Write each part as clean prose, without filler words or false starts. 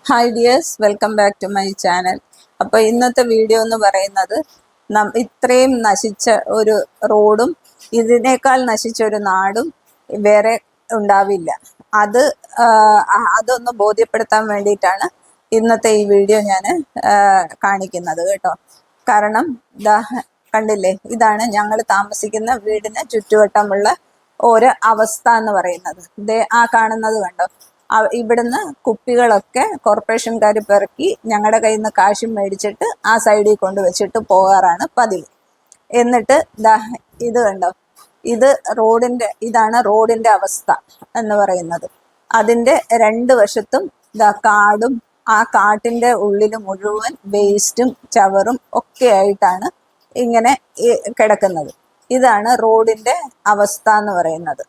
Hi dears, welcome back to my channel. അപ്പോൾ ഇന്നത്തെ video എന്ന് പറയുന്നത് ഇത്രയും നശിച്ച ഒരു റോഡും ഇതിനേക്കാൾ നശിച്ച ഒരു നാടും വേറെ ഉണ്ടാവില്ല. അതൊന്ന് ബോധ്യപ്പെടുത്താൻ വേണ്ടിയിട്ടാണ് ഇന്നത്തെ ഈ വീഡിയോ ഞാൻ കാണിക്കുന്നത് കേട്ടോ. കാരണം കണ്ടില്ലേ, ഇതാണ് ഞങ്ങൾ താമസിക്കുന്ന വീടിന് ചുറ്റുവട്ടമുള്ള ഒരു അവസ്ഥ എന്ന് പറയുന്നത്. ആ കാണുന്നത് കണ്ടോ, ഇവിടുന്ന് കുപ്പികളൊക്കെ കോർപ്പറേഷൻകാർ പെറുക്കി ഞങ്ങളുടെ കയ്യിൽ നിന്ന് കാശും മേടിച്ചിട്ട് ആ സൈഡിൽ കൊണ്ടുവച്ചിട്ട് പോകാറാണ് പതിവ്. എന്നിട്ട് ഇത് കണ്ടോ, ഇതാണ് റോഡിന്റെ അവസ്ഥ എന്ന് പറയുന്നത്. അതിന്റെ രണ്ട് വശത്തും കാടും, ആ കാട്ടിന്റെ ഉള്ളിൽ മുഴുവൻ വേസ്റ്റും ചവറും ഒക്കെ ആയിട്ടാണ് ഇങ്ങനെ കിടക്കുന്നത്. ഇതാണ് റോഡിന്റെ അവസ്ഥ എന്ന് പറയുന്നത്.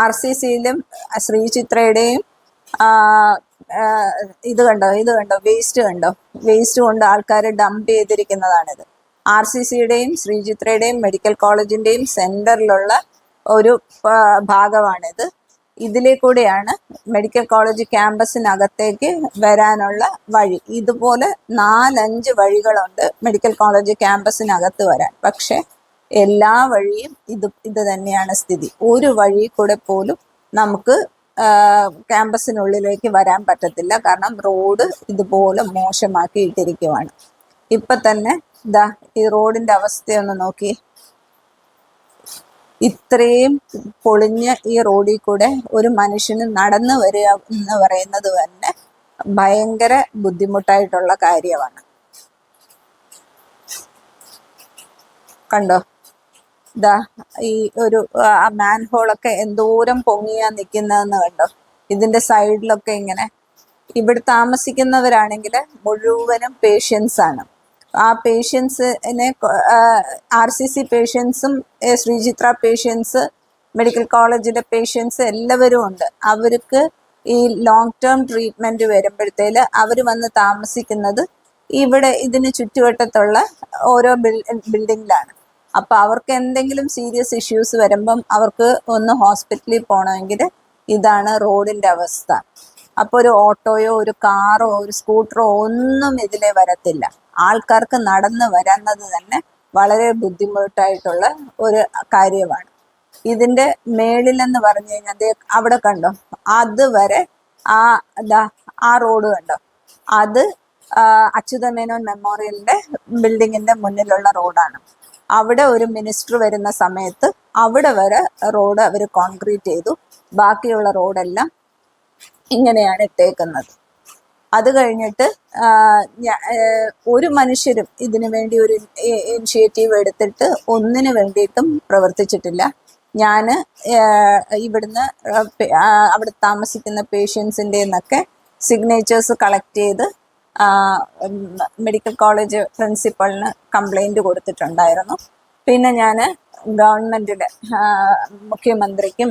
RCCയിലും ശ്രീചിത്രയുടെയും ഇത് കണ്ടോ വേസ്റ്റ് കൊണ്ട് ആൾക്കാർ ഡംപ് ചെയ്തിരിക്കുന്നതാണിത്. RCCയുടെയും ശ്രീചിത്രയുടെയും മെഡിക്കൽ കോളേജിന്റെയും സെന്ററിലുള്ള ഒരു ഭാഗമാണിത്. ഇതിലേക്കൂടെയാണ് മെഡിക്കൽ കോളേജ് ക്യാമ്പസിനകത്തേക്ക് വരാനുള്ള വഴി. ഇതുപോലെ 4-5 വഴികളുണ്ട് മെഡിക്കൽ കോളേജ് ക്യാമ്പസിനകത്ത് വരാൻ. പക്ഷെ എല്ലാ വഴിയും ഇത് തന്നെയാണ് സ്ഥിതി. ഒരു വഴി കൂടെ പോലും നമുക്ക് ക്യാമ്പസിനുള്ളിലേക്ക് വരാൻ പറ്റത്തില്ല. കാരണം റോഡ് ഇതുപോലെ മോശമാക്കി ഇട്ടിരിക്കുവാണ്. ഇപ്പൊ തന്നെ ഈ റോഡിന്റെ അവസ്ഥയൊന്ന് നോക്കി. ഇത്രയും പൊളിഞ്ഞ ഈ റോഡിൽ കൂടെ ഒരു മനുഷ്യന് നടന്നു വരിക എന്ന് പറയുന്നത് തന്നെ ഭയങ്കര ബുദ്ധിമുട്ടായിട്ടുള്ള കാര്യമാണ്. കണ്ടോ, ഈ ഒരു മാൻഹോളൊക്കെ എന്തോരം പൊങ്ങിയാ നിൽക്കുന്നതെന്ന് കണ്ടോ. ഇതിന്റെ സൈഡിലൊക്കെ ഇങ്ങനെ. ഇവിടെ താമസിക്കുന്നവരാണെങ്കിൽ മുഴുവനും പേഷ്യൻസ് ആണ്. ആ പേഷ്യൻസിനെ RCC പേഷ്യൻസും ശ്രീചിത്ര പേഷ്യൻസ്, മെഡിക്കൽ കോളേജിലെ പേഷ്യൻസ് എല്ലാവരും ഉണ്ട്. അവർക്ക് ഈ ലോങ് ടേം ട്രീറ്റ്മെന്റ് വരുമ്പോഴത്തേല് അവർ വന്ന് താമസിക്കുന്നത് ഇവിടെ ഇതിന് ചുറ്റുവട്ടത്തുള്ള ഓരോ ബിൽഡിങ്ങിലാണ്. അപ്പൊ അവർക്ക് എന്തെങ്കിലും സീരിയസ് ഇഷ്യൂസ് വരുമ്പം അവർക്ക് ഒന്ന് ഹോസ്പിറ്റലിൽ പോകണമെങ്കിൽ ഇതാണ് റോഡിന്റെ അവസ്ഥ. അപ്പൊ ഒരു ഓട്ടോയോ ഒരു കാറോ ഒരു സ്കൂട്ടറോ ഒന്നും ഇതിലെ വരത്തില്ല. ആൾക്കാർക്ക് നടന്ന് വരുന്നത് തന്നെ വളരെ ബുദ്ധിമുട്ടായിട്ടുള്ള ഒരു കാര്യമാണ്. ഇതിന്റെ മേളിലെന്ന് പറഞ്ഞു കഴിഞ്ഞാൽ അവിടെ കണ്ടോ, അതുവരെ ആ റോഡ് കണ്ടോ, അത് അച്യുതമേനോൻ മെമ്മോറിയലിന്റെ ബിൽഡിങ്ങിന്റെ മുന്നിലുള്ള റോഡാണ്. അവിടെ ഒരു മിനിസ്റ്റർ വരുന്ന സമയത്ത് അവിടെ വരെ റോഡ് അവർ കോൺക്രീറ്റ് ചെയ്തു. ബാക്കിയുള്ള റോഡെല്ലാം ഇങ്ങനെയാണ് ഇട്ടേക്കുന്നത്. അത് കഴിഞ്ഞിട്ട് ഒരു മനുഷ്യരും ഇതിനു വേണ്ടി ഒരു ഇനിഷ്യേറ്റീവ് എടുത്തിട്ട് ഒന്നിനു വേണ്ടിയിട്ടും പ്രവർത്തിച്ചിട്ടില്ല. ഞാൻ ഇവിടുന്ന് അവിടെ താമസിക്കുന്ന പേഷ്യൻസിൻ്റെ നിന്നൊക്കെ സിഗ്നേച്ചേഴ്സ് കളക്ട് ചെയ്ത് മെഡിക്കൽ കോളേജ് പ്രിൻസിപ്പളിന് കംപ്ലൈൻറ്റ് കൊടുത്തിട്ടുണ്ടായിരുന്നു. പിന്നെ ഞാൻ ഗവൺമെൻറ്റിൻ്റെ മുഖ്യമന്ത്രിക്കും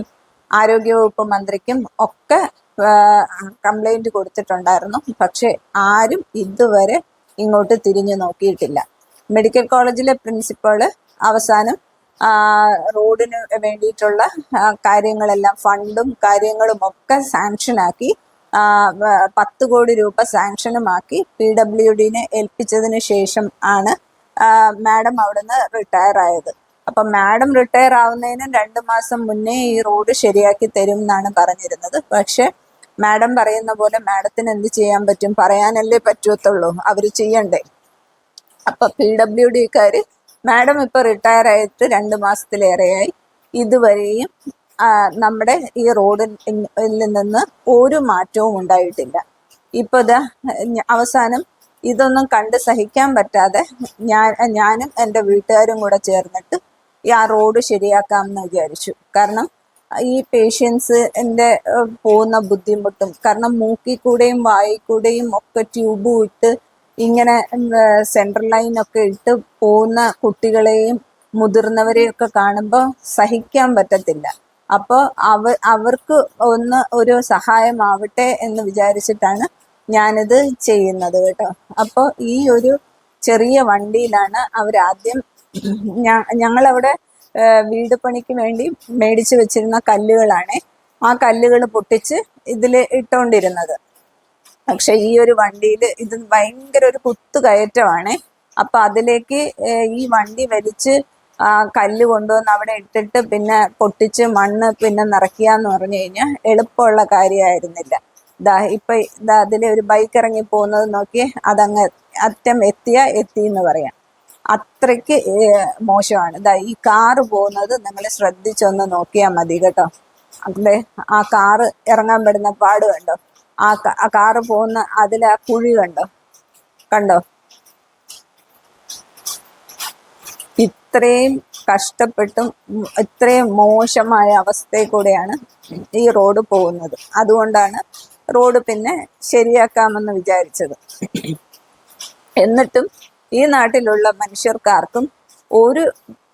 ആരോഗ്യവകുപ്പ് മന്ത്രിക്കും ഒക്കെ കംപ്ലൈൻറ്റ് കൊടുത്തിട്ടുണ്ടായിരുന്നു. പക്ഷെ ആരും ഇതുവരെ ഇങ്ങോട്ട് തിരിഞ്ഞു നോക്കിയിട്ടില്ല. മെഡിക്കൽ കോളേജിലെ പ്രിൻസിപ്പള് അവസാനം റോഡിന് വേണ്ടിയിട്ടുള്ള കാര്യങ്ങളെല്ലാം, ഫണ്ടും കാര്യങ്ങളും ഒക്കെ സാങ്ഷനാക്കി 10 കോടി രൂപ സാങ്ഷനുമാക്കി PWDനെ ഏൽപ്പിച്ചതിന് ശേഷം ആണ് മാഡം അവിടുന്ന് റിട്ടയർ ആയത്. അപ്പൊ മാഡം റിട്ടയർ ആവുന്നതിന് 2 മാസം മുന്നേ ഈ റോഡ് ശരിയാക്കി തരും എന്നാണ് പറഞ്ഞിരുന്നത്. പക്ഷെ മാഡം പറയുന്ന പോലെ മാഡത്തിന് എന്ത് ചെയ്യാൻ പറ്റും? പറയാനല്ലേ പറ്റത്തുള്ളൂ, അവര് ചെയ്യണ്ടേ. അപ്പൊ PWDക്കാര് മാഡം ഇപ്പൊ റിട്ടയർ ആയിട്ട് 2 മാസത്തിലേറെയായി. ഇതുവരെയും നമ്മുടെ ഈ റോഡിൽ നിന്ന് ഒരു മാറ്റവും ഉണ്ടായിട്ടില്ല. ഇപ്പൊ അവസാനം ഇതൊന്നും കണ്ട് സഹിക്കാൻ പറ്റാതെ ഞാനും എൻ്റെ വീട്ടുകാരും കൂടെ ചേർന്നിട്ട് ആ റോഡ് ശരിയാക്കാമെന്ന് വിചാരിച്ചു. കാരണം ഈ പേഷ്യൻസിൻ്റെ പോകുന്ന ബുദ്ധിമുട്ടും, കാരണം മൂക്കിൽ കൂടെയും വായിൽ കൂടെയും ഒക്കെ ട്യൂബും ഇട്ട് ഇങ്ങനെ സെൻട്രൽ ലൈനൊക്കെ ഇട്ട് പോകുന്ന കുട്ടികളെയും മുതിർന്നവരെയൊക്കെ കാണുമ്പോൾ സഹിക്കാൻ പറ്റത്തില്ല. അപ്പോൾ അവർക്ക് ഒരു സഹായമാവട്ടെ എന്ന് വിചാരിച്ചിട്ടാണ് ഞാനിത് ചെയ്യുന്നത് കേട്ടോ. അപ്പോൾ ഈ ഒരു ചെറിയ വണ്ടിയിലാണ് അവരാദ്യം ഞങ്ങളവിടെ വീട് പണിക്ക് വേണ്ടി മേടിച്ചു വെച്ചിരുന്ന കല്ലുകളാണ്. ആ കല്ലുകൾ പൊട്ടിച്ച് ഇതിൽ ഇട്ടോണ്ടിരുന്നത്. പക്ഷെ ഈ ഒരു വണ്ടിയിൽ ഇത് ഭയങ്കര ഒരു കുത്തുകയറ്റമാണ്. അപ്പൊ അതിലേക്ക് ഈ വണ്ടി വലിച്ച് കല്ല് കൊണ്ടുവന്ന് അവിടെ ഇട്ടിട്ട് പിന്നെ പൊട്ടിച്ച് മണ്ണ് പിന്നെ നിറയ്ക്കുക എന്ന് പറഞ്ഞു കഴിഞ്ഞാൽ എളുപ്പമുള്ള കാര്യമായിരുന്നില്ല. ഇതാ അതിലെ ഒരു ബൈക്ക് ഇറങ്ങി പോകുന്നത് നോക്കി, അതങ്ങ് അറ്റം എത്തി എന്ന് പറയാം. അത്രയ്ക്ക് മോശമാണ്. ഈ കാറ് പോകുന്നത് നിങ്ങൾ ശ്രദ്ധിച്ചൊന്ന് നോക്കിയാൽ മതി കേട്ടോ. അതെ, ആ കാറ് ഇറങ്ങാൻ പെടുന്ന പാട് കണ്ടോ? ആ കാറ് പോകുന്ന അതിലെ ആ കുഴി കണ്ടോ? ഇത്രയും കഷ്ടപ്പെട്ടും ഇത്രയും മോശമായ അവസ്ഥയിൽ കൂടെയാണ് ഈ റോഡ് പോകുന്നത്. അതുകൊണ്ടാണ് റോഡ് പിന്നെ ശരിയാക്കാമെന്ന് വിചാരിച്ചത്. എന്നിട്ടും ഈ നാട്ടിലുള്ള മനുഷ്യർക്കാർക്കും ഒരു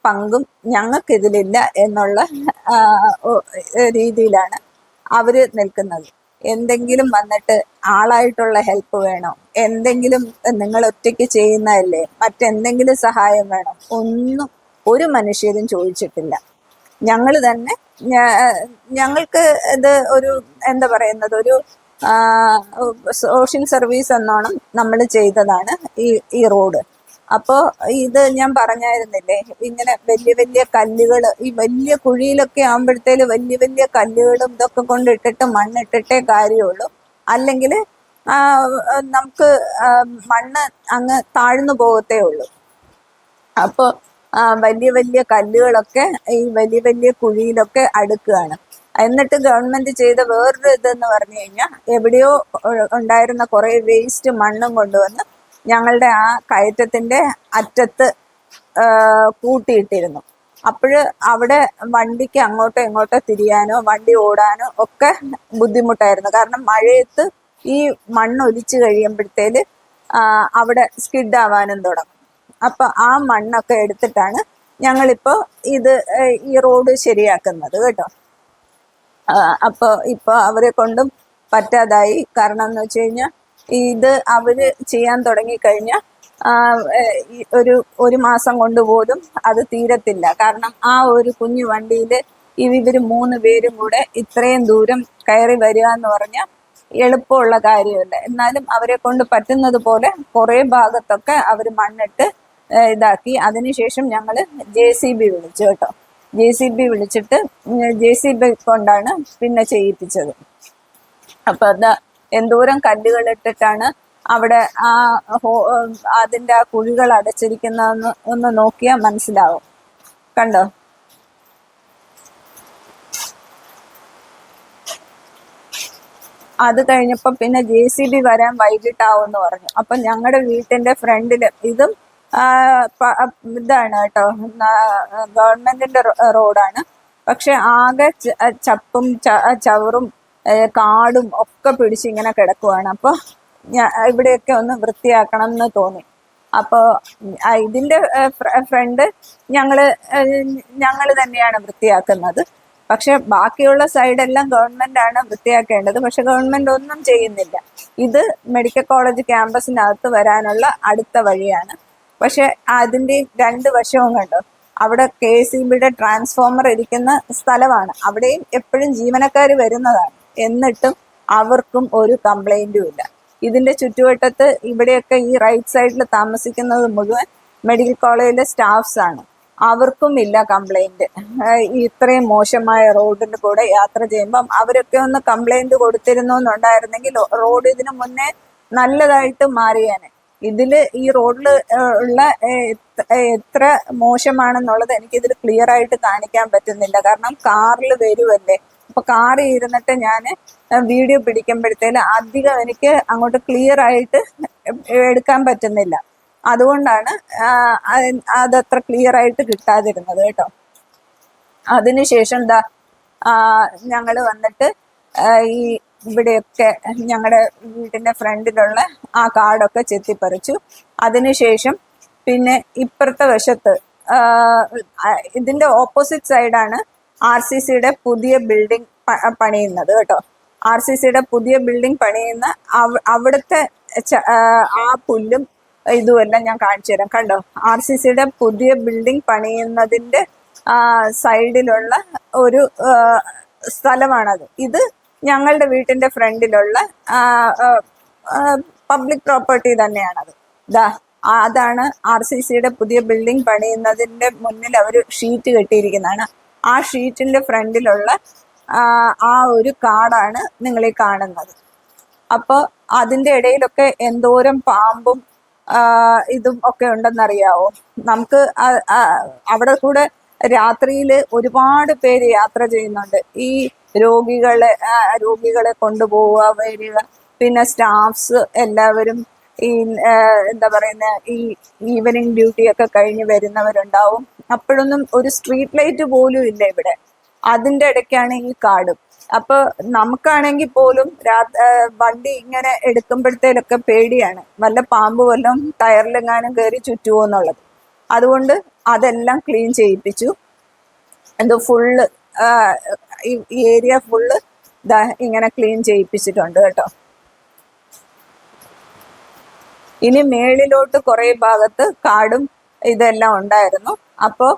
പങ്കും ഞങ്ങൾക്കിതിലില്ല എന്നുള്ള രീതിയിലാണ് അവര് നിൽക്കുന്നത്. എന്തെങ്കിലും വന്നിട്ട് ആളായിട്ടുള്ള ഹെൽപ്പ് വേണോ, എന്തെങ്കിലും നിങ്ങൾ ഒറ്റയ്ക്ക് ചെയ്യുന്നതല്ലേ, മറ്റെന്തെങ്കിലും സഹായം വേണോ, ഒന്നും ഒരു മനുഷ്യരും ചോദിച്ചിട്ടില്ല. ഞങ്ങൾ തന്നെ ഞങ്ങൾക്ക് ഇത് ഒരു എന്താ പറയുന്നത്, ഒരു സോഷ്യൽ സർവീസ് എന്നോണം നമ്മൾ ചെയ്തതാണ് ഈ റോഡ്. അപ്പോൾ ഇത് ഞാൻ പറഞ്ഞായിരുന്നില്ലേ, ഇങ്ങനെ വലിയ വലിയ കല്ലുകൾ ഈ വലിയ കുഴിയിലൊക്കെ ആകുമ്പോഴത്തേല് വലിയ വലിയ കല്ലുകളും ഇതൊക്കെ കൊണ്ടിട്ടിട്ട് മണ്ണിട്ടിട്ടേ കാര്യമുള്ളൂ. അല്ലെങ്കിൽ നമുക്ക് മണ്ണ് അങ്ങ് താഴ്ന്നു പോകത്തേ ഉള്ളൂ. അപ്പോൾ വലിയ വലിയ കല്ലുകളൊക്കെ ഈ വലിയ വലിയ കുഴിയിലൊക്കെ അടുക്കുകയാണ്. എന്നിട്ട് ഗവൺമെന്റ് ചെയ്ത വേറൊരു ഇതെന്ന് പറഞ്ഞു കഴിഞ്ഞാൽ, എവിടെയോ ഉണ്ടായിരുന്ന കുറേ വേസ്റ്റ് മണ്ണും കൊണ്ടുവന്ന് ഞങ്ങളുടെ ആ കയറ്റത്തിന്റെ അറ്റത്ത് കൂട്ടിയിട്ടിരുന്നു. അപ്പോഴ് അവിടെ വണ്ടിക്ക് അങ്ങോട്ടോ ഇങ്ങോട്ടോ തിരിയാനോ വണ്ടി ഓടാനോ ഒക്കെ ബുദ്ധിമുട്ടായിരുന്നു. കാരണം മഴയത്ത് ഈ മണ്ണ് ഒലിച്ചു കഴിയുമ്പോഴത്തേല് അവിടെ സ്കിഡ് ആവാനും തുടങ്ങും. അപ്പൊ ആ മണ്ണൊക്കെ എടുത്തിട്ടാണ് ഞങ്ങളിപ്പോ ഈ റോഡ് ശരിയാക്കുന്നത് കേട്ടോ. ഇപ്പൊ അവരെ കൊണ്ടും പറ്റാതായി. കാരണം എന്ന് വെച്ച് കഴിഞ്ഞാൽ ഇത് അവര് ചെയ്യാൻ തുടങ്ങിക്കഴിഞ്ഞാൽ ഒരു മാസം കൊണ്ട് പോലും അത് തീരത്തില്ല. കാരണം ആ ഒരു കുഞ്ഞു വണ്ടിയിൽ ഇവര് 3 പേരും കൂടെ ഇത്രയും ദൂരം കയറി വരിക എന്ന് പറഞ്ഞാൽ എളുപ്പമുള്ള കാര്യമല്ല. എന്നാലും അവരെ കൊണ്ട് പറ്റുന്നത് പോലെ കുറേ ഭാഗത്തൊക്കെ അവർ മണ്ണിട്ട് ഇതാക്കി. അതിനുശേഷം ഞങ്ങൾ JCB വിളിച്ചു കേട്ടോ. JCB വിളിച്ചിട്ട് JCB കൊണ്ടാണ് പിന്നെ ചെയ്യിപ്പിച്ചത്. അപ്പൊ എന്തോരം കല്ലുകൾ ഇട്ടിട്ടാണ് അവിടെ അതിന്റെ ആ കുഴികൾ അടച്ചിരിക്കുന്നതെന്ന് ഒന്ന് നോക്കിയാൽ മനസ്സിലാവും. കണ്ടോ? അത് കഴിഞ്ഞപ്പോ പിന്നെ JCB വരാൻ വൈകിട്ടാവും എന്ന് പറഞ്ഞു. അപ്പൊ ഞങ്ങളുടെ വീട്ടിന്റെ ഫ്രണ്ടില് ഇതും ഇതാണ് കേട്ടോ, ഗവൺമെന്റിന്റെ റോഡാണ്. പക്ഷെ ആകെ ചപ്പും ചവറും കാടും ഒക്കെ പിടിച്ച് ഇങ്ങനെ കിടക്കുവാണ്. അപ്പൊ ഇവിടെയൊക്കെ ഒന്ന് വൃത്തിയാക്കണം എന്ന് തോന്നി. അപ്പോൾ ഇതിന്റെ ഫ്രണ്ട് ഞങ്ങള് തന്നെയാണ് വൃത്തിയാക്കുന്നത്. പക്ഷെ ബാക്കിയുള്ള സൈഡെല്ലാം ഗവൺമെന്റ് ആണ് വൃത്തിയാക്കേണ്ടത്. പക്ഷെ ഗവൺമെന്റ് ഒന്നും ചെയ്യുന്നില്ല. ഇത് മെഡിക്കൽ കോളേജ് ക്യാമ്പസിനകത്ത് വരാനുള്ള അടുത്ത വഴിയാണ്. പക്ഷെ അതിന്റെ 2 വശവും കണ്ടോ, അവിടെ KCBയുടെ ട്രാൻസ്ഫോമർ ഇരിക്കുന്ന സ്ഥലമാണ്. അവിടെയും എപ്പോഴും ജീവനക്കാർ വരുന്നതാണ്. എന്നിട്ടും അവർക്കും ഒരു കംപ്ലൈന്റും ഇല്ല. ഇതിന്റെ ചുറ്റുവട്ടത്ത് ഇവിടെയൊക്കെ ഈ റൈറ്റ് സൈഡിൽ താമസിക്കുന്നത് മുഴുവൻ മെഡിക്കൽ കോളേജിലെ സ്റ്റാഫ്സ് ആണ്. അവർക്കും ഇല്ല കംപ്ലൈന്റ്. ഇത്രയും മോശമായ റോഡിൽ കൂടെ യാത്ര ചെയ്യുമ്പം അവരൊക്കെ ഒന്ന് കംപ്ലൈന്റ് കൊടുത്തിരുന്നു എന്നുണ്ടായിരുന്നെങ്കിൽ റോഡ് ഇതിനു മുന്നേ നല്ലതായിട്ട് മാറിയേനെ. ഈ റോഡിൽ ഉള്ള എത്ര മോശമാണെന്നുള്ളത് എനിക്കിതിൽ ക്ലിയർ ആയിട്ട് കാണിക്കാൻ പറ്റുന്നില്ല. കാരണം കാറിൽ വരുമല്ലേ. അപ്പൊ കാറിൽ ഇരുന്നിട്ട് ഞാൻ വീഡിയോ പിടിക്കുമ്പോഴത്തേന് അധികം എനിക്ക് അങ്ങോട്ട് ക്ലിയർ ആയിട്ട് എടുക്കാൻ പറ്റുന്നില്ല. അതുകൊണ്ടാണ് അതത്ര ക്ലിയർ ആയിട്ട് കിട്ടാതിരുന്നത് കേട്ടോ. അതിനുശേഷം ഞങ്ങള് വന്നിട്ട് ഈ ഇവിടെയൊക്കെ ഞങ്ങളുടെ വീടിന്റെ ഫ്രണ്ടിലുള്ള ആ കാടൊക്കെ ചെത്തിപ്പറിച്ചു. അതിനുശേഷം പിന്നെ ഇപ്പുറത്തെ വശത്ത് ഇതിന്റെ ഓപ്പോസിറ്റ് സൈഡാണ് RCCയുടെ പുതിയ ബിൽഡിംഗ് പണിയുന്നത് കേട്ടോ. RCCയുടെ പുതിയ ബിൽഡിംഗ് പണിയുന്ന അവിടുത്തെ ആ പുല്ലും ഇതുമെല്ലാം ഞാൻ കാണിച്ചു തരാം. കണ്ടോ, RCCയുടെ പുതിയ ബിൽഡിംഗ് പണിയുന്നതിന്റെ സൈഡിലുള്ള ഒരു സ്ഥലമാണത്. ഇത് ഞങ്ങളുടെ വീട്ടിന്റെ ഫ്രണ്ടിലുള്ള പബ്ലിക് പ്രോപ്പർട്ടി തന്നെയാണത്. അതാണ് RCCയുടെ പുതിയ ബിൽഡിംഗ് പണിയുന്നതിന്റെ മുന്നിൽ അവർ ഷീറ്റ് കെട്ടിയിരിക്കുന്നതാണ്. ആ ഷീറ്റിന്റെ ഫ്രണ്ടിലുള്ള ആ ഒരു കാടാണ് നിങ്ങൾ ഈ കാണുന്നത്. അപ്പോൾ അതിന്റെ ഇടയിലൊക്കെ എന്തോരം പാമ്പും ഇതും ഒക്കെ ഉണ്ടെന്നറിയാവോ? നമുക്ക് അവിടെ കൂടെ രാത്രിയിൽ ഒരുപാട് പേര് യാത്ര ചെയ്യുന്നുണ്ട്. ഈ രോഗികളെ കൊണ്ടുപോവുക വരിക, പിന്നെ സ്റ്റാഫ്സ് എല്ലാവരും ഈ എന്താ പറയുന്ന ഈ ഈവനിങ് ഡ്യൂട്ടി ഒക്കെ കഴിഞ്ഞ് വരുന്നവരുണ്ടാവും. അപ്പോഴൊന്നും ഒരു സ്ട്രീറ്റ് ലൈറ്റ് പോലും ഇല്ല ഇവിടെ. അതിൻ്റെ ഇടയ്ക്കാണ് ഈ കാടും. അപ്പൊ നമുക്കാണെങ്കിൽ പോലും വണ്ടി ഇങ്ങനെ എടുക്കുമ്പോഴത്തേലൊക്കെ പേടിയാണ്, വല്ല പാമ്പ് വല്ലതും ടയറിലെങ്ങാനും കയറി ചുറ്റുമോ എന്നുള്ളത്. അതുകൊണ്ട് അതെല്ലാം ക്ലീൻ ചെയ്യിപ്പിച്ചു. എന്തോ ഫുള്ള് ഈ ഏരിയ ഫുള്ള് ഇങ്ങനെ ക്ലീൻ ചെയ്യിപ്പിച്ചിട്ടുണ്ട് കേട്ടോ. ഇനി മേളിലോട്ട് കുറേ ഭാഗത്ത് കാടും ഇതെല്ലാം ഉണ്ടായിരുന്നു. അപ്പോൾ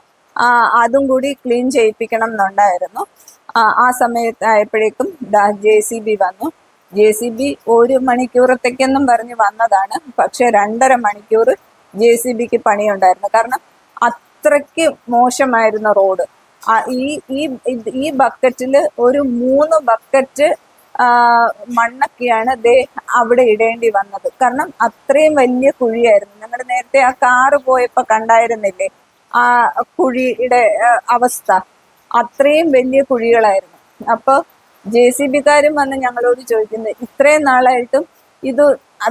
അതും കൂടി ക്ലീൻ ചെയ്യിപ്പിക്കണം എന്നുണ്ടായിരുന്നു. ആ സമയത്തായപ്പോഴേക്കും JCB വന്നു. JCB 1 മണിക്കൂറത്തേക്കെന്നും പറഞ്ഞ് വന്നതാണ്. പക്ഷെ 2.5 മണിക്കൂർ JCBക്ക് പണിയുണ്ടായിരുന്നു. കാരണം അത്രയ്ക്ക് മോശമായിരുന്നു റോഡ്. ഈ ബക്കറ്റിൽ ഒരു 3 ബക്കറ്റ് മണ്ണൊക്കെയാണ് അവിടെ ഇടേണ്ടി വന്നത്. കാരണം അത്രയും വലിയ കുഴിയായിരുന്നു. ഞങ്ങൾ നേരത്തെ ആ കാറ് പോയപ്പോൾ കണ്ടായിരുന്നില്ലേ ആ കുഴിയുടെ അവസ്ഥ? അത്രയും വലിയ കുഴികളായിരുന്നു. അപ്പോൾ JCBക്കാരും വന്ന് ഞങ്ങളോട് ചോദിക്കുന്നത്, ഇത്രയും നാളായിട്ടും ഇത്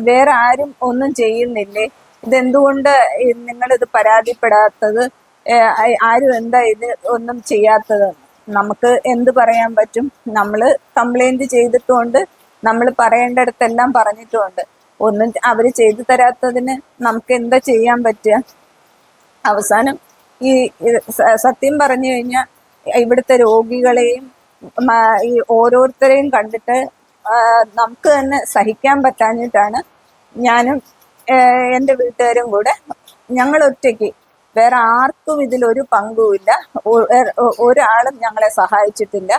വേറെ ആരും ഒന്നും ചെയ്യുന്നില്ലേ? ഇതെന്തുകൊണ്ട് നിങ്ങളിത് പരാതിപ്പെടാത്തത്? ആരും എന്താ ഇത് ഒന്നും ചെയ്യാത്തത്? നമുക്ക് എന്ത് പറയാൻ പറ്റും? നമ്മൾ കംപ്ലൈന്റ് ചെയ്തിട്ടുമുണ്ട്, നമ്മൾ പറയേണ്ടടുത്തെല്ലാം പറഞ്ഞിട്ടുമുണ്ട്. ഒന്നും അവർ ചെയ്തു തരാത്തതിന് നമുക്ക് എന്താ ചെയ്യാൻ പറ്റുക? അവസാനം ഈ സത്യം പറഞ്ഞു കഴിഞ്ഞാൽ ഇവിടുത്തെ രോഗികളെയും ഈ ഓരോരുത്തരെയും കണ്ടിട്ട് നമുക്ക് തന്നെ സഹിക്കാൻ പറ്റാഞ്ഞിട്ടാണ് ഞാനും എൻ്റെ വീട്ടുകാരും കൂടെ, ഞങ്ങൾ ഒറ്റയ്ക്ക്, വേറെ ആർക്കും ഇതിലൊരു പങ്കുമില്ല. ഒരാളും ഞങ്ങളെ സഹായിച്ചിട്ടില്ല,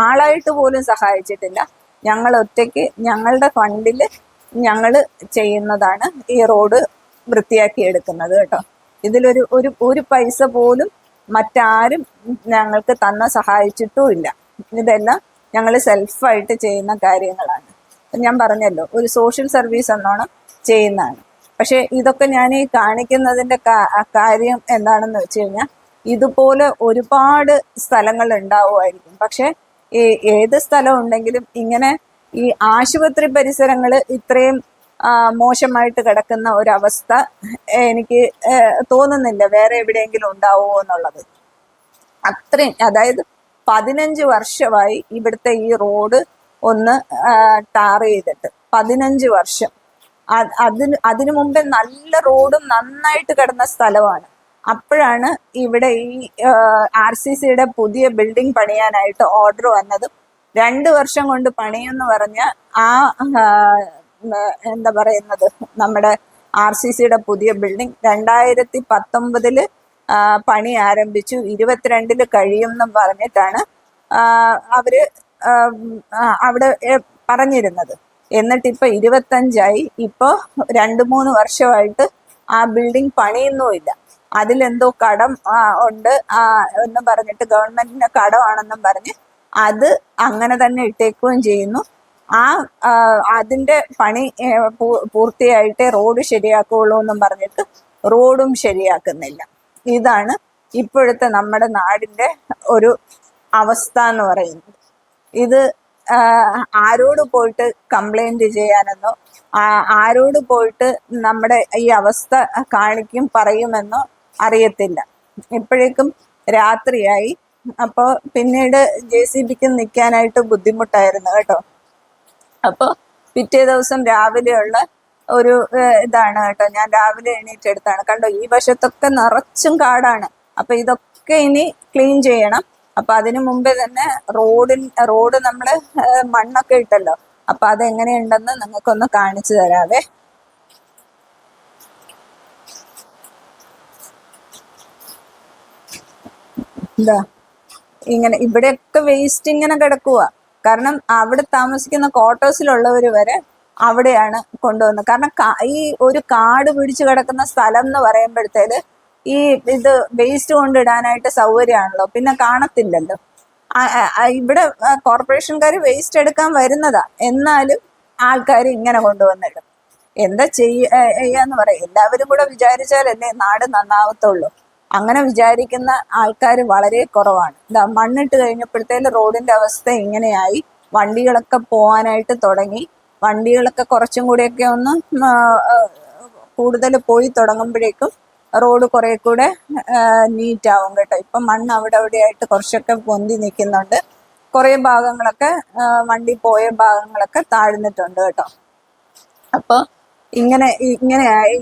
ആളായിട്ട് പോലും സഹായിച്ചിട്ടില്ല. ഞങ്ങൾ ഒറ്റയ്ക്ക് ഞങ്ങളുടെ ഫണ്ടിൽ ഞങ്ങൾ ചെയ്യുന്നതാണ് ഈ റോഡ് വൃത്തിയാക്കി എടുക്കുന്നത് കേട്ടോ. ഇതിലൊരു ഒരു പൈസ പോലും മറ്റാരും ഞങ്ങൾക്ക് സഹായിച്ചിട്ടുമില്ല. ഇതെല്ലാം ഞങ്ങൾ സെൽഫായിട്ട് ചെയ്യുന്ന കാര്യങ്ങളാണ്. ഞാൻ പറഞ്ഞല്ലോ, ഒരു സോഷ്യൽ സർവീസ് എന്നോണം ചെയ്യുന്നതാണ്. പക്ഷെ ഇതൊക്കെ ഞാൻ ഈ കാണിക്കുന്നതിൻ്റെ കാര്യം എന്താണെന്ന് വെച്ച് കഴിഞ്ഞാൽ, ഇതുപോലെ ഒരുപാട് സ്ഥലങ്ങൾ ഉണ്ടാവുമായിരിക്കും. പക്ഷെ ഏത് സ്ഥലം ഉണ്ടെങ്കിലും ഇങ്ങനെ ഈ ആശുപത്രി പരിസരങ്ങൾ ഇത്രയും മോശമായിട്ട് കിടക്കുന്ന ഒരവസ്ഥ എനിക്ക് തോന്നുന്നില്ല വേറെ എവിടെയെങ്കിലും ഉണ്ടാവുമോ എന്നുള്ളത്. അത്രയും, അതായത് 15 വർഷമായി ഇവിടുത്തെ ഈ റോഡ് ഒന്ന് ടാർ ചെയ്തിട്ട്. 15 വർഷം. അതിനു മുമ്പേ നല്ല റോഡും നന്നായിട്ട് കിടന്ന സ്ഥലമാണ്. അപ്പോഴാണ് ഇവിടെ ഈ RCCയുടെ പുതിയ ബിൽഡിംഗ് പണിയാനായിട്ട് ഓർഡർ വന്നത്. 2 വർഷം കൊണ്ട് പണിയെന്ന് പറഞ്ഞ എന്താ പറയുന്നത്, നമ്മുടെ RCCയുടെ പുതിയ ബിൽഡിംഗ് 2019 പണി ആരംഭിച്ചു, 22 കഴിയും എന്നും പറഞ്ഞിട്ടാണ് അവര് അവിടെ പറഞ്ഞിരുന്നത്. എന്നിട്ടിപ്പോൾ 25ആയി. ഇപ്പോൾ 2-3 വർഷമായിട്ട് ആ ബിൽഡിംഗ് പണിയൊന്നുമില്ല. അതിലെന്തോ കടം ഉണ്ട് എന്ന് പറഞ്ഞിട്ട്, ഗവൺമെന്റിന്റെ കടമാണെന്നും പറഞ്ഞ് അത് അങ്ങനെ തന്നെ ഇട്ടേക്കുകയും ചെയ്യുന്നു. അതിന്റെ പണി പൂർത്തിയായിട്ടേ റോഡ് ശരിയാക്കുള്ളൂ എന്നും പറഞ്ഞിട്ട് റോഡും ശരിയാക്കുന്നില്ല. ഇതാണ് ഇപ്പോഴത്തെ നമ്മുടെ നാടിന്റെ ഒരു അവസ്ഥ എന്ന് പറയുന്നത്. ഇത് ആരോട് പോയിട്ട് കംപ്ലൈന്റ് ചെയ്യാനെന്നോ ആരോട് പോയിട്ട് നമ്മുടെ ഈ അവസ്ഥ പറയുമെന്നോ അറിയത്തില്ല. ഇപ്പോഴേക്കും രാത്രിയായി. അപ്പോൾ പിന്നീട് JCBക്ക് നിൽക്കാനായിട്ട് ബുദ്ധിമുട്ടായിരുന്നു കേട്ടോ. അപ്പോൾ പിറ്റേ ദിവസം രാവിലെയുള്ള ഒരു ഇതാണ് കേട്ടോ. ഞാൻ രാവിലെ എണീറ്റെടുത്താണ്. കണ്ടോ, ഈ വശത്തൊക്കെ നിറച്ചും കാടാണ്. അപ്പൊ ഇതൊക്കെ ഇനി ക്ലീൻ ചെയ്യണം. അപ്പൊ അതിനു മുമ്പേ തന്നെ റോഡ് നമ്മള് മണ്ണൊക്കെ ഇട്ടല്ലോ. അപ്പൊ അതെങ്ങനെയുണ്ടെന്ന് നിങ്ങൾക്കൊന്ന് കാണിച്ചു തരാവേ. എന്താ ഇങ്ങനെ ഇവിടെയൊക്കെ വേസ്റ്റ് ഇങ്ങനെ കിടക്കുക. കാരണം അവിടെ താമസിക്കുന്ന ക്വാർട്ടേഴ്സിലുള്ളവർ വരെ അവിടെയാണ് കൊണ്ടുവന്നത്. കാരണം ഈ ഒരു കാട് പിടിച്ചു കിടക്കുന്ന സ്ഥലം എന്ന് പറയുമ്പോഴത്തേല് ഈ ഇത് വേസ്റ്റ് കൊണ്ടിടാനായിട്ട് സൗകര്യമാണല്ലോ, പിന്നെ കാണത്തില്ലല്ലോ. ഇവിടെ കോർപ്പറേഷൻകാർ വേസ്റ്റ് എടുക്കാൻ വരുന്നതാ, എന്നാലും ആൾക്കാർ ഇങ്ങനെ കൊണ്ടുവന്നിടും. എന്താ ചെയ്യാന്ന് പറയാം. എല്ലാവരും കൂടെ വിചാരിച്ചാലല്ലേ നാട് നന്നാവത്തുള്ളൂ. അങ്ങനെ വിചാരിക്കുന്ന ആൾക്കാർ വളരെ കുറവാണ്. മണ്ണിട്ട് കഴിഞ്ഞപ്പോഴത്തേലും റോഡിന്റെ അവസ്ഥ ഇങ്ങനെയായി. വണ്ടികളൊക്കെ പോകാനായിട്ട് തുടങ്ങി. വണ്ടികളൊക്കെ കുറച്ചും കൂടിയൊക്കെ ഒന്ന് കൂടുതൽ പോയി തുടങ്ങുമ്പോഴേക്കും റോഡ് കുറെ കൂടെ നീറ്റ് ആവും കേട്ടോ. ഇപ്പം മണ്ണ് അവിടെ അവിടെയായിട്ട് കുറച്ചൊക്കെ പൊന്തി നിൽക്കുന്നുണ്ട്. കുറേ ഭാഗങ്ങളൊക്കെ വണ്ടി പോയ ഭാഗങ്ങളൊക്കെ താഴ്ന്നിട്ടുണ്ട് കേട്ടോ. അപ്പോൾ ഇങ്ങനെയായി.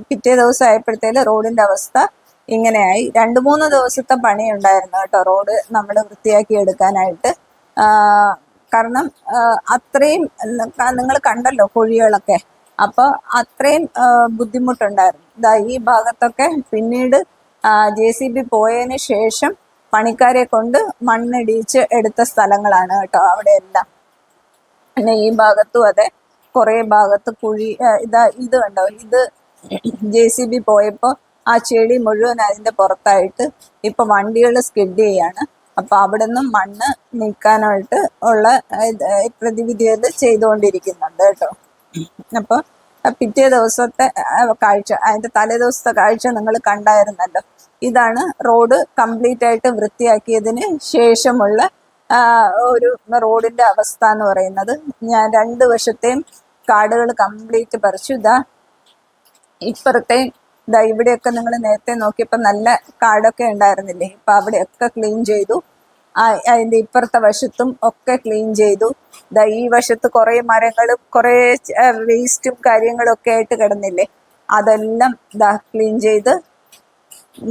പിറ്റേ ദിവസം ആയപ്പോഴത്തേല് റോഡിന്റെ അവസ്ഥ ഇങ്ങനെയായി. 2-3 ദിവസത്തെ പണി ഉണ്ടായിരുന്നു കേട്ടോ റോഡ് നമ്മൾ വൃത്തിയാക്കി എടുക്കാനായിട്ട്. കാരണം അത്രയും നിങ്ങൾ കണ്ടല്ലോ കുഴികളൊക്കെ. അപ്പോൾ അത്രയും ബുദ്ധിമുട്ടുണ്ടായിരുന്നു. ഈ ഭാഗത്തൊക്കെ പിന്നീട് JCB പോയതിന് ശേഷം പണിക്കാരെ കൊണ്ട് മണ്ണിടിച്ച് എടുത്ത സ്ഥലങ്ങളാണ് കേട്ടോ അവിടെയെല്ലാം. പിന്നെ ഈ ഭാഗത്തും അതെ, കുറേ ഭാഗത്ത് കുഴി. ഇത് കണ്ടോ, ഇത് JCB പോയപ്പോൾ ആ ചെളി മുഴുവൻ അതിന്റെ പുറത്തായിട്ട് ഇപ്പൊ വണ്ടികൾ സ്കിഡ് ചെയ്യാണ്. അപ്പൊ അവിടെ നിന്നും മണ്ണ് നീക്കാനായിട്ട് ഉള്ള പ്രതിവിധികൾ ചെയ്തുകൊണ്ടിരിക്കുന്നുണ്ട് കേട്ടോ. അപ്പൊ പിറ്റേ ദിവസത്തെ കാഴ്ച, അതിന്റെ തലേ ദിവസത്തെ കാഴ്ച നിങ്ങൾ കണ്ടായിരുന്നല്ലോ. ഇതാണ് റോഡ് കംപ്ലീറ്റ് ആയിട്ട് വൃത്തിയാക്കിയതിന് ശേഷമുള്ള ഒരു റോഡിന്റെ അവസ്ഥ എന്ന് പറയുന്നത്. ഞാൻ 2 വശത്തെയും കാടുകൾ കംപ്ലീറ്റ് പറിച്ചു. ഇപ്പുറത്തെയും ഇവിടെയൊക്കെ നിങ്ങൾ നേരത്തെ നോക്കിയപ്പോൾ നല്ല കാടൊക്കെ ഉണ്ടായിരുന്നില്ലേ, ഇപ്പൊ അവിടെയൊക്കെ ക്ലീൻ ചെയ്തു. അതിന്റെ ഇപ്പുറത്തെ വശത്തും ഒക്കെ ക്ലീൻ ചെയ്തു. ഈ വശത്ത് കുറെ മരങ്ങളും കുറെ വേസ്റ്റും കാര്യങ്ങളും ഒക്കെ ആയിട്ട് കിടന്നില്ലേ, അതെല്ലാം ക്ലീൻ ചെയ്ത്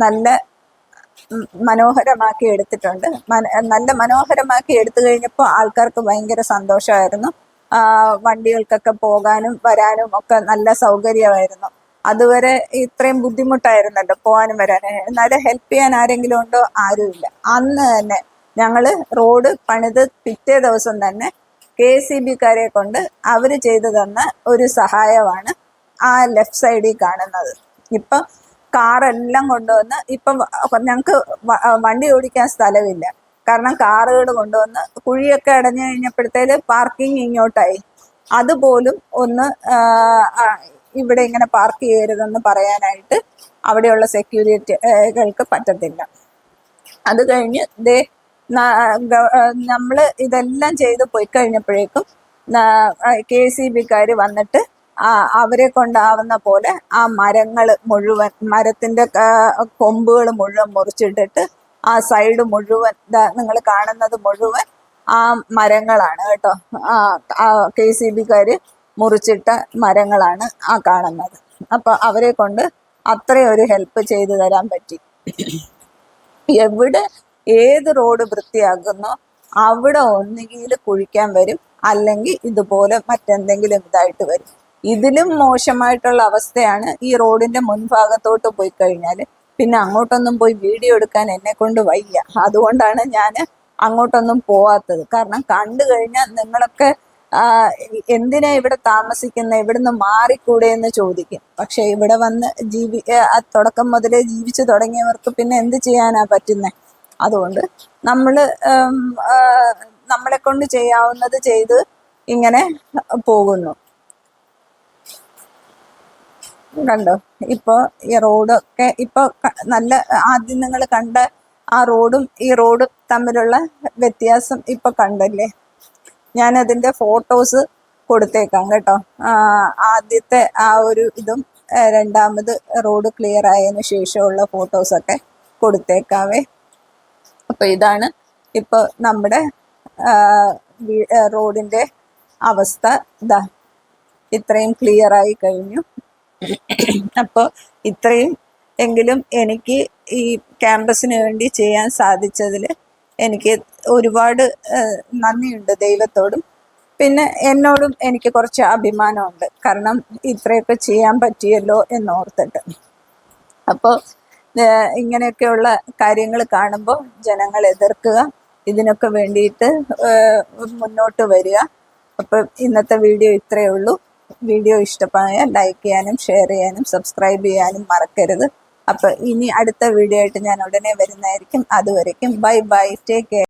നല്ല മനോഹരമാക്കി എടുത്തിട്ടുണ്ട്. നല്ല മനോഹരമാക്കി എടുത്തു കഴിഞ്ഞപ്പോൾ ആൾക്കാർക്ക് ഭയങ്കര സന്തോഷമായിരുന്നു. വണ്ടികൾക്കൊക്കെ പോകാനും വരാനും ഒക്കെ നല്ല സൗകര്യമായിരുന്നു. അതുവരെ ഇത്രയും ബുദ്ധിമുട്ടായിരുന്നല്ലോ പോകാനും വരാനും. എന്നാലും ഹെൽപ്പ് ചെയ്യാൻ ആരെങ്കിലും ഉണ്ടോ? ആരുമില്ല. അന്ന് തന്നെ ഞങ്ങള് റോഡ് പണിത് പിറ്റേ ദിവസം തന്നെ KCBക്കാരെ കൊണ്ട് അവര് ചെയ്തു തന്ന ഒരു സഹായമാണ് ആ ലെഫ്റ്റ് സൈഡിൽ കാണുന്നത്. ഇപ്പൊ കാറെല്ലാം കൊണ്ടുവന്ന്, ഇപ്പം ഞങ്ങൾക്ക് വണ്ടി ഓടിക്കാൻ സ്ഥലമില്ല. കാരണം കാറുകൾ കൊണ്ടുവന്ന് കുഴിയൊക്കെ അടഞ്ഞു കഴിഞ്ഞപ്പോഴത്തേല് പാർക്കിംഗ് ഇങ്ങോട്ടായി. അതുപോലും ഒന്ന് ഇവിടെ ഇങ്ങനെ പാർക്ക് ചെയ്യരുതെന്ന് പറയാനായിട്ട് അവിടെയുള്ള സെക്യൂരിറ്റികൾക്ക് പറ്റത്തില്ല. അത് കഴിഞ്ഞ് നമ്മള് ഇതെല്ലാം ചെയ്ത് പോയി കഴിഞ്ഞപ്പോഴേക്കും KCBക്കാർ വന്നിട്ട് അവരെ കൊണ്ടാവുന്ന പോലെ ആ മരത്തിന്റെ കൊമ്പുകൾ മുഴുവൻ മുറിച്ചിട്ടിട്ട് ആ സൈഡ് മുഴുവൻ നിങ്ങൾ കാണുന്നത് മുഴുവൻ ആ മരങ്ങളാണ് കേട്ടോ. KCBക്കാര് മുറിച്ചിട്ട മരങ്ങളാണ് ആ കാണുന്നത്. അപ്പൊ അവരെ കൊണ്ട് അത്രയും ഒരു ഹെൽപ്പ് ചെയ്തു തരാൻ പറ്റി. എവിടെ ഏത് റോഡ് വൃത്തിയാക്കുന്നോ അവിടെ ഒന്നുകിൽ കുഴിക്കാൻ വരും, അല്ലെങ്കിൽ ഇതുപോലെ മറ്റെന്തെങ്കിലും ഇതായിട്ട് വരും. ഇതിലും മോശമായിട്ടുള്ള അവസ്ഥയാണ് ഈ റോഡിന്റെ മുൻഭാഗത്തോട്ട് പോയി കഴിഞ്ഞാൽ. പിന്നെ അങ്ങോട്ടൊന്നും പോയി വീഡിയോ എടുക്കാൻ എന്നെ കൊണ്ട് വയ്യ. അതുകൊണ്ടാണ് ഞാൻ അങ്ങോട്ടൊന്നും പോവാത്തത്. കാരണം കണ്ടു കഴിഞ്ഞാൽ നിങ്ങളൊക്കെ എന്തിനാ ഇവിടെ താമസിക്കുന്ന, ഇവിടുന്ന് മാറിക്കൂടെ എന്ന് ചോദിക്കും. പക്ഷെ ഇവിടെ വന്ന് തുടക്കം മുതലേ ജീവിച്ചു തുടങ്ങിയവർക്ക് പിന്നെ എന്ത് ചെയ്യാനാ പറ്റുന്നത്? അതുകൊണ്ട് നമ്മളെ കൊണ്ട് ചെയ്യാവുന്നത് ചെയ്ത് ഇങ്ങനെ പോകുന്നു. കണ്ടോ, ഇപ്പൊ ഈ റോഡൊക്കെ ഇപ്പൊ നല്ല, ആദ്യം നിങ്ങൾ കണ്ട ആ റോഡും ഈ റോഡും തമ്മിലുള്ള വ്യത്യാസം ഇപ്പൊ കണ്ടല്ലേ. ഞാൻ അതിന്റെ ഫോട്ടോസ് കൊടുത്തേക്കാം കേട്ടോ. ആദ്യത്തെ ആ ഒരു ഇതും രണ്ടാമത് റോഡ് ക്ലിയർ ആയതിനു ശേഷമുള്ള ഫോട്ടോസൊക്കെ കൊടുത്തേക്കാവേ. അപ്പൊ ഇതാണ് ഇപ്പൊ നമ്മുടെ റോഡിന്റെ അവസ്ഥ. ഇത്രയും ക്ലിയർ ആയി കഴിഞ്ഞു. അപ്പോൾ ഇത്രയും എങ്കിലും എനിക്ക് ഈ ക്യാമ്പസിന് വേണ്ടി ചെയ്യാൻ സാധിച്ചതിൽ എനിക്ക് ഒരുപാട് നന്ദിയുണ്ട് ദൈവത്തോടും. പിന്നെ എന്നോടും എനിക്ക് കുറച്ച് അഭിമാനമുണ്ട്. കാരണം ഇത്രയൊക്കെ ചെയ്യാൻ പറ്റിയല്ലോ എന്നോർത്തിട്ട്. അപ്പോൾ ഇങ്ങനെയൊക്കെയുള്ള കാര്യങ്ങൾ കാണുമ്പോൾ ജനങ്ങൾ എതിർക്കുക, ഇതിനൊക്കെ വേണ്ടിയിട്ട് മുന്നോട്ട് വരിക. അപ്പം ഇന്നത്തെ വീഡിയോ ഇത്രയേ ഉള്ളൂ. വീഡിയോ ഇഷ്ടമായാൽ ലൈക്ക് ചെയ്യാനും ഷെയർ ചെയ്യാനും സബ്സ്ക്രൈബ് ചെയ്യാനും മറക്കരുത്. അപ്പം ഇനി അടുത്ത വീഡിയോ ആയിട്ട് ഞാൻ ഉടനെ വരുന്നതായിരിക്കും. അതുവരയ്ക്കും ബൈ ബൈ, ടേക്ക് കെയർ.